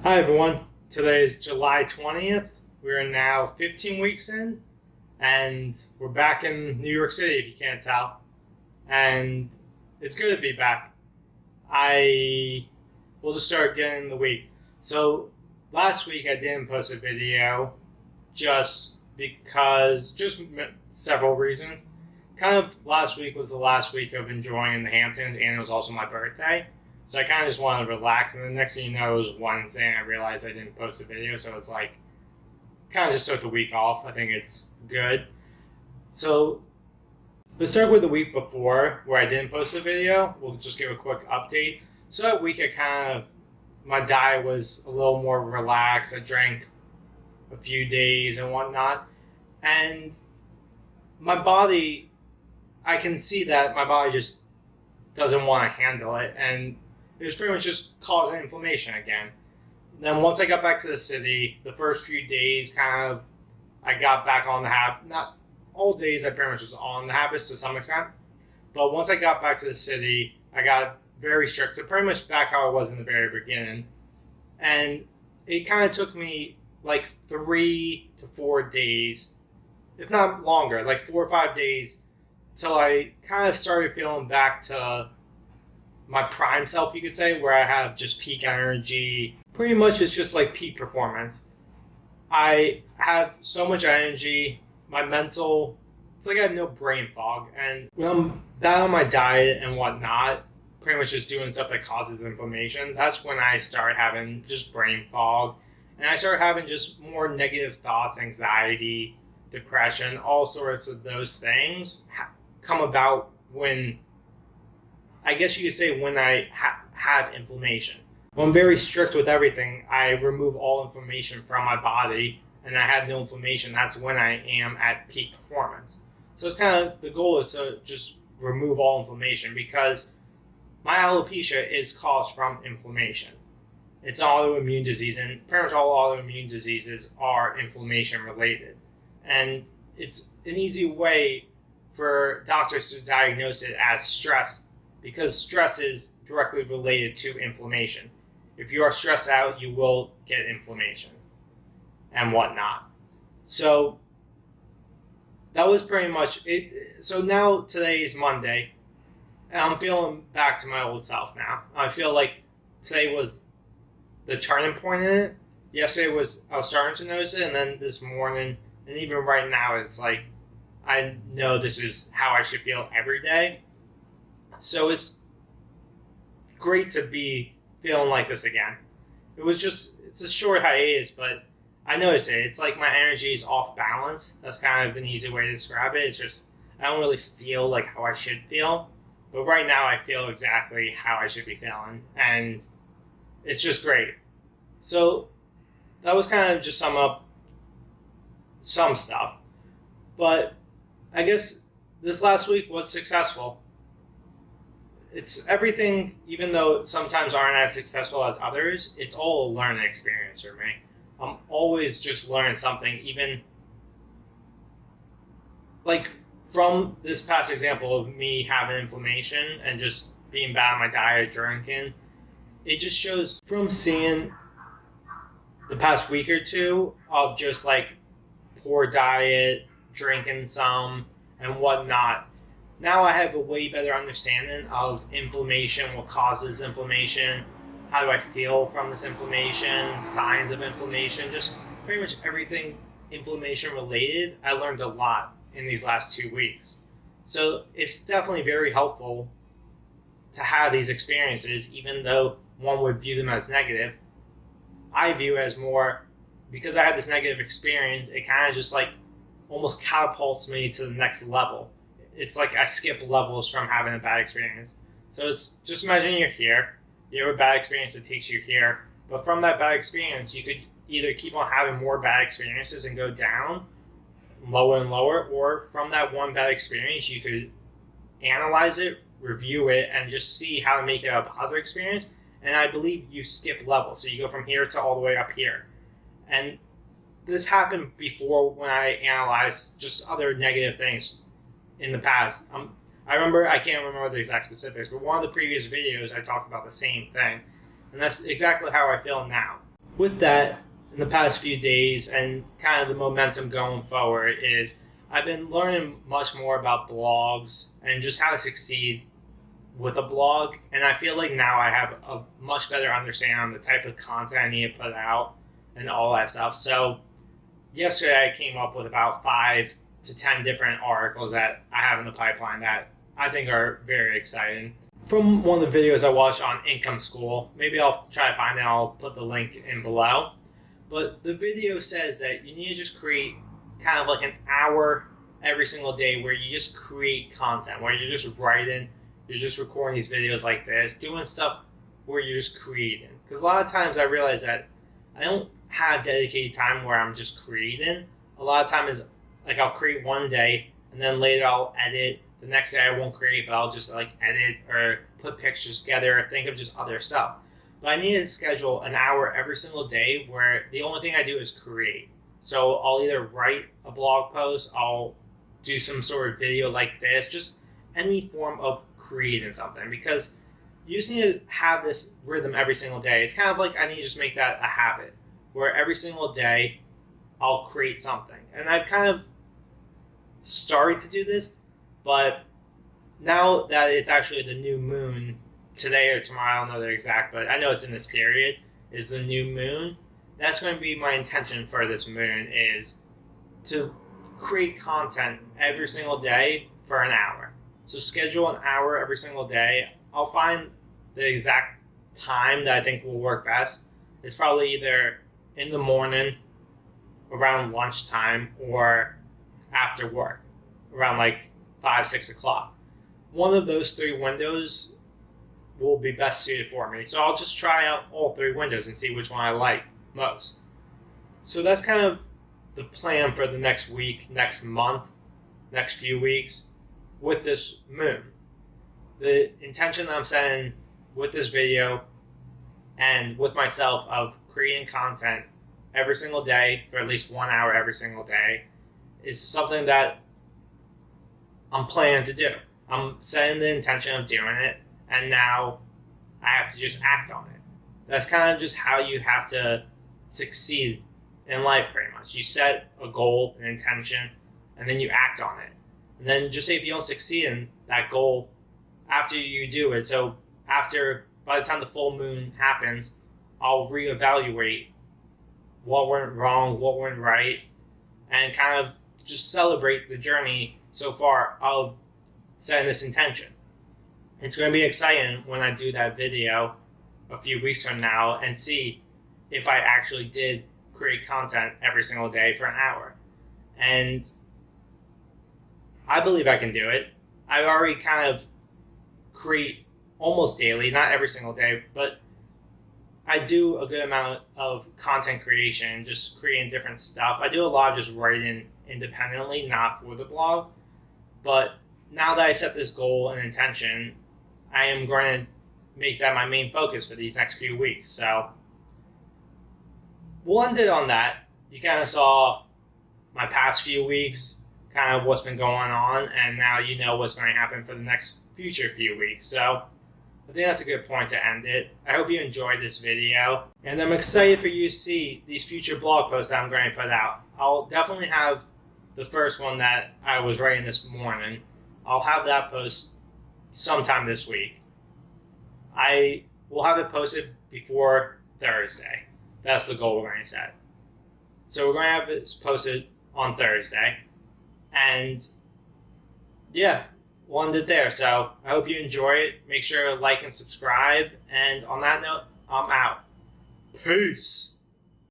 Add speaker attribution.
Speaker 1: Hi everyone. Today is July 20th. We're now 15 weeks in, and we're back in New York City, if you can't tell. And it's good to be back. I will just start getting the week. So last week I didn't post a video just because, several reasons. Kind of last week was the last week of enjoying in the Hamptons, and it was also my birthday. So I kind of just wanted to relax, and the next thing you know, it was Wednesday, and I realized I didn't post a video, so it's like, kind of just took the week off. I think it's good. So let's start with the week before, where I didn't post a video. We'll just give a quick update. So that week, my diet was a little more relaxed. I drank a few days and whatnot, and my body, I can see that my body just doesn't want to handle it, and it was pretty much just causing inflammation again. Then once I got back to the city, the first few days I got back on the habit. Not all days I pretty much was on the habits to some extent. But once I got back to the city, I got very strict. So pretty much back how I was in the very beginning. And it kind of took me like 3 to 4 days, if not longer, like 4 or 5 days, till I kind of started feeling back to my prime self, you could say, where I have just peak energy. Pretty much it's just like peak performance. I have so much energy, my mental, it's like I have no brain fog. And when I'm down on my diet and whatnot, pretty much just doing stuff that causes inflammation, that's when I start having just brain fog. And I start having just more negative thoughts, anxiety, depression, all sorts of those things come about when, I guess you could say, when I have inflammation. When I'm very strict with everything, I remove all inflammation from my body, and I have no inflammation. That's when I am at peak performance. So it's kind of, the goal is to just remove all inflammation, because my alopecia is caused from inflammation. It's an autoimmune disease, and pretty much all autoimmune diseases are inflammation related. And it's an easy way for doctors to diagnose it as stress, because stress is directly related to inflammation. If you are stressed out, you will get inflammation and whatnot. So that was pretty much it. So now today is Monday, and I'm feeling back to my old self now. I feel like today was the turning point in it. Yesterday I was starting to notice it, and then this morning, and even right now, it's like, I know this is how I should feel every day. So it's great to be feeling like this again. It's a short hiatus, but I notice it. It's like my energy is off balance. That's kind of an easy way to describe it. It's just, I don't really feel like how I should feel. But right now I feel exactly how I should be feeling. And it's just great. So that was kind of just sum up some stuff. But I guess this last week was successful. It's everything, even though sometimes aren't as successful as others, it's all a learning experience for me. I'm always just learning something, even like from this past example of me having inflammation and just being bad on my diet, drinking. It just shows from seeing the past week or two of just like poor diet, drinking some, and whatnot. Now I have a way better understanding of inflammation, what causes inflammation, how do I feel from this inflammation, signs of inflammation, just pretty much everything inflammation related. I learned a lot in these last 2 weeks. So it's definitely very helpful to have these experiences, even though one would view them as negative. I view it as more, because I had this negative experience, it kind of just like almost catapults me to the next level. It's like I skip levels from having a bad experience. So it's just, imagine you're here, you have a bad experience that takes you here, but from that bad experience, you could either keep on having more bad experiences and go down, lower and lower, or from that one bad experience, you could analyze it, review it, and just see how to make it a positive experience. And I believe you skip levels. So you go from here to all the way up here. And this happened before when I analyzed just other negative things in the past. I can't remember the exact specifics, but one of the previous videos I talked about the same thing. And that's exactly how I feel now. with that, in the past few days and kind of the momentum going forward is I've been learning much more about blogs and just how to succeed with a blog. And I feel like now I have a much better understanding on the type of content I need to put out and all that stuff. So yesterday I came up with about 5 to 10 different articles that I have in the pipeline that I think are very exciting. From one of the videos I watched on Income School, maybe I'll try to find it, I'll put the link in below. But the video says that you need to just create kind of like an hour every single day where you just create content, where you're just writing, you're just recording these videos like this, doing stuff where you're just creating. Because a lot of times I realize that I don't have dedicated time where I'm just creating. A lot of times, like I'll create one day and then later I'll edit. The next day I won't create, but I'll just like edit or put pictures together or think of just other stuff. But I need to schedule an hour every single day where the only thing I do is create. So I'll either write a blog post, I'll do some sort of video like this, just any form of creating something, because you just need to have this rhythm every single day. It's kind of like I need to just make that a habit where every single day I'll create something. And I've kind of started to do this, but now that it's actually the new moon, today or tomorrow, I don't know the exact, but I know it's in this period, is the new moon. That's going to be my intention for this moon, is to create content every single day for an hour. So schedule an hour every single day. I'll find the exact time that I think will work best. It's probably either in the morning, around lunchtime, or after work, around like 5, 6 o'clock. One of those 3 windows will be best suited for me. So I'll just try out all 3 windows and see which one I like most. So that's kind of the plan for the next week, next month, next few weeks with this moon. The intention that I'm setting with this video and with myself of creating content every single day for at least 1 hour every single day is something that I'm planning to do. I'm setting the intention of doing it, and now I have to just act on it. That's kind of just how you have to succeed in life, pretty much. You set a goal, an intention, and then you act on it. And then just say if you don't succeed in that goal after you do it. So by the time the full moon happens, I'll reevaluate what went wrong, what went right, and kind of just celebrate the journey so far of setting this intention. It's going to be exciting when I do that video a few weeks from now and see if I actually did create content every single day for an hour. And I believe I can do it. I already kind of create almost daily, not every single day, but I do a good amount of content creation, just creating different stuff. I do a lot of just writing independently, not for the blog. But now that I set this goal and intention, I am going to make that my main focus for these next few weeks. So we'll end it on that. You kind of saw my past few weeks, kind of what's been going on, and now you know what's going to happen for the next future few weeks. So I think that's a good point to end it. I hope you enjoyed this video, and I'm excited for you to see these future blog posts that I'm going to put out. I'll definitely have the first one that I was writing this morning. I'll have that post sometime this week. I will have it posted before Thursday. That's the goal we're going to set. So we're going to have it posted on Thursday. And yeah, we'll end it there. So I hope you enjoy it. Make sure to like and subscribe. And on that note, I'm out. Peace.